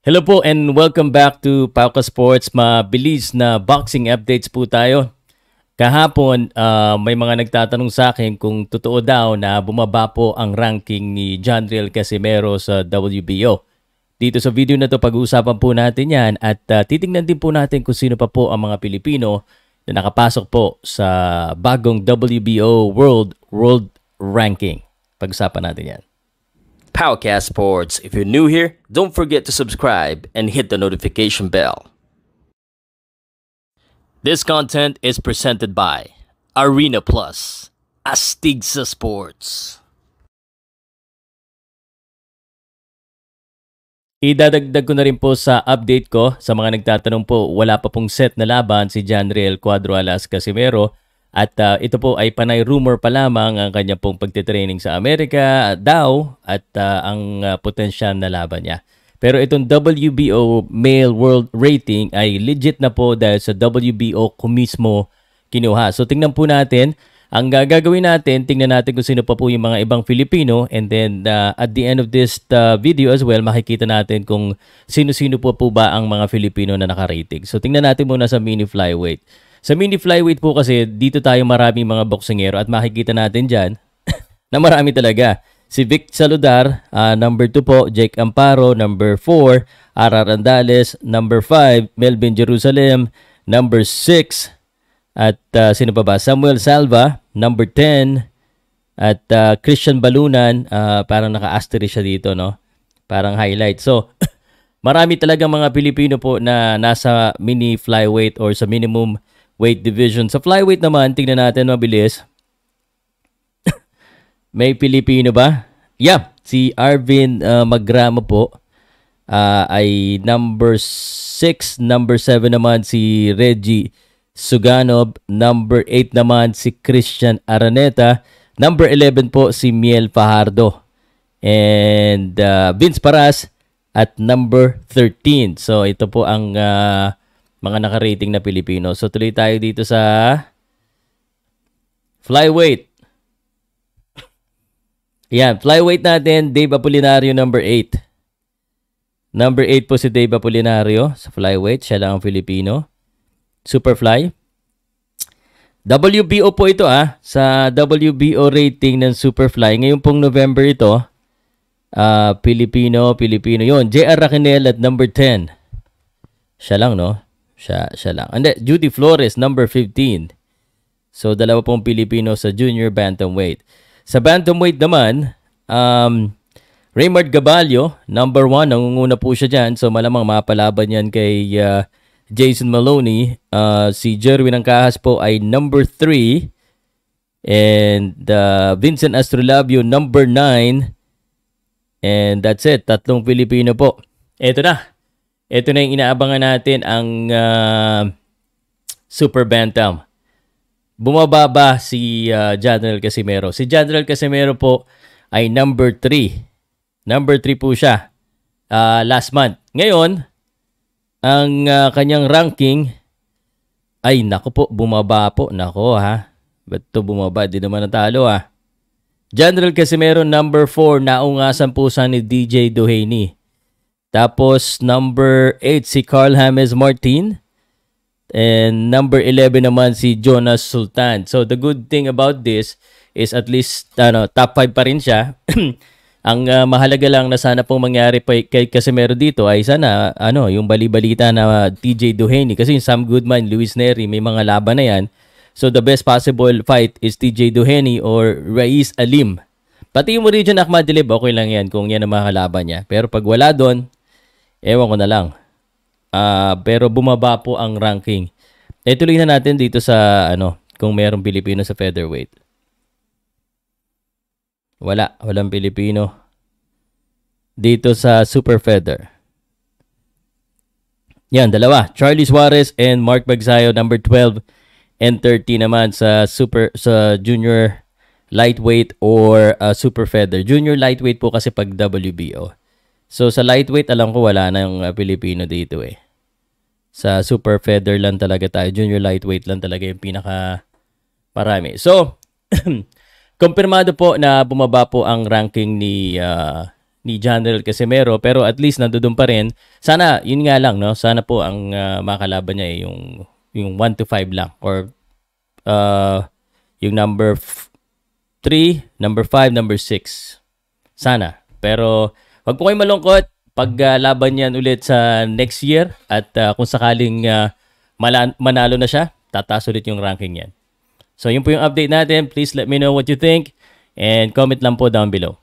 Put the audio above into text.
Hello po and welcome back to Pauka Sports. Mabilis na boxing updates po tayo. Kahapon, may mga nagtatanong sa akin kung totoo daw na bumaba po ang ranking ni Jandriel Casimero sa WBO. Dito sa video na to pag-uusapan po natin yan at titingnan din po natin kung sino pa po ang mga Pilipino na nakapasok po sa bagong WBO World Ranking. Pag-usapan natin yan. Powcast Sports. If you're new here, don't forget to subscribe and hit the notification bell. This content is presented by Arena Plus, Astigsa Sports. Idadagdag ko na rin po sa update ko sa mga nagtatanong po, wala pa pong set na laban si Jandriel Cuadro Alas Casimero. At ito po ay panay rumor pa lamang ang kanya pong pagtitraining sa Amerika daw at ang potensyal na laban niya. Pero itong WBO Male World Rating ay legit na po dahil sa WBO ko mismo kinuha. So tingnan po natin, ang gagawin natin, tingnan natin kung sino pa po yung mga ibang Filipino and then at the end of this video as well, makikita natin kung sino-sino po ba ang mga Filipino na nakarating. So tingnan natin muna sa mini flyweight. Sa mini flyweight po kasi, dito tayo maraming mga boksingero at makikita natin dyan na marami talaga. Si Vic Saludar, number 2 po, Jake Amparo, number 4, R.R. Andales, number 5, Melvin Jerusalem, number 6, at sino pa ba? Samuel Salva, number 10, at Christian Balunan, parang naka-asterisk siya dito, no? Parang highlight. So, marami talagang mga Pilipino po na nasa mini flyweight or sa minimum weight division. Sa flyweight naman, tingnan natin mabilis. May Pilipino ba? Yeah, si Arvin Magramo po ay number 6. Number 7 naman si Reggie Suganov. Number 8 naman si Christian Araneta. Number 11 po si Miel Fajardo. And Vince Paras at number 13. So ito po ang mga naka-rating na Pilipino. So tuloy tayo dito sa flyweight. Yan, flyweight natin, Dave Apolinario number 8. Number 8 po si Dave Apolinario sa flyweight. Siya lang ang Filipino. Superfly. WBO po ito sa WBO rating ng Superfly. Ngayon pong November ito. Pilipino yun. JR Raquenel at number 10. Siya lang, no? Siya lang. And Judy Flores, number 15. So, dalawa pong Pilipino sa junior bantamweight. Sa bantamweight naman, Raymond Gabalio, number 1. Nangunguna po siya dyan. So, malamang mapalaban yan kay Jason Maloney. Si Jerwin Angcahas po ay number 3. And Vincent Astrolabio, number 9. And that's it. Tatlong Pilipino po. Ito na. Ito na yung inaabangan natin, ang Super Bantam. Bumaba ba si Jandriel Casimero? Si Jandriel Casimero po ay number 3. Number 3 po siya last month. Ngayon, ang kanyang ranking ay nako po, bumaba po. Nako ba't ito bumaba? Di naman natalo Jandriel Casimero number 4, naungasan po sa ni DJ Duhaney. Tapos, number 8 si Carl James Martin. And number 11 naman si Jonas Sultan. So, the good thing about this is at least top 5 pa rin siya. Ang mahalaga lang na sana pong mangyari pa kay Casimero dito ay sana yung bali-balita na TJ Duhaney. Kasi yung Sam Goodman, Luis Neri, may mga laban na yan. So, the best possible fight is TJ Duhaney or Raiz Alim. Pati yung Region Akhmadilib, okay lang yan kung yan ang mga kalaban niya. Pero pag wala doon, ewan ko na lang. Pero bumaba po ang ranking. Tuloy na natin dito sa kung mayroong Pilipino sa featherweight. Walang Pilipino dito sa super feather. Yan, dalawa. Charlie Suarez and Mark Bagsayo, number 12 and 13 naman sa junior lightweight or super feather. Junior lightweight po kasi pag WBO. So, sa lightweight, alam ko wala na yung Pilipino dito Sa super feather lang talaga tayo. Junior lightweight lang talaga yung pinaka marami. So, Kumpirmado po na bumaba po ang ranking ni ni Janriel Casimero, pero at least nandoon pa rin. Sana, yun nga lang, no? Sana po ang makalaban niya yung 1 to 5 lang, or yung number 3, number 5, number 6. Sana. Pero wag po kayong malungkot pag laban yan ulit sa next year, at kung sakaling manalo na siya, tataas ulit yung ranking yan. So yun po yung update natin. Please let me know what you think and comment lang po down below.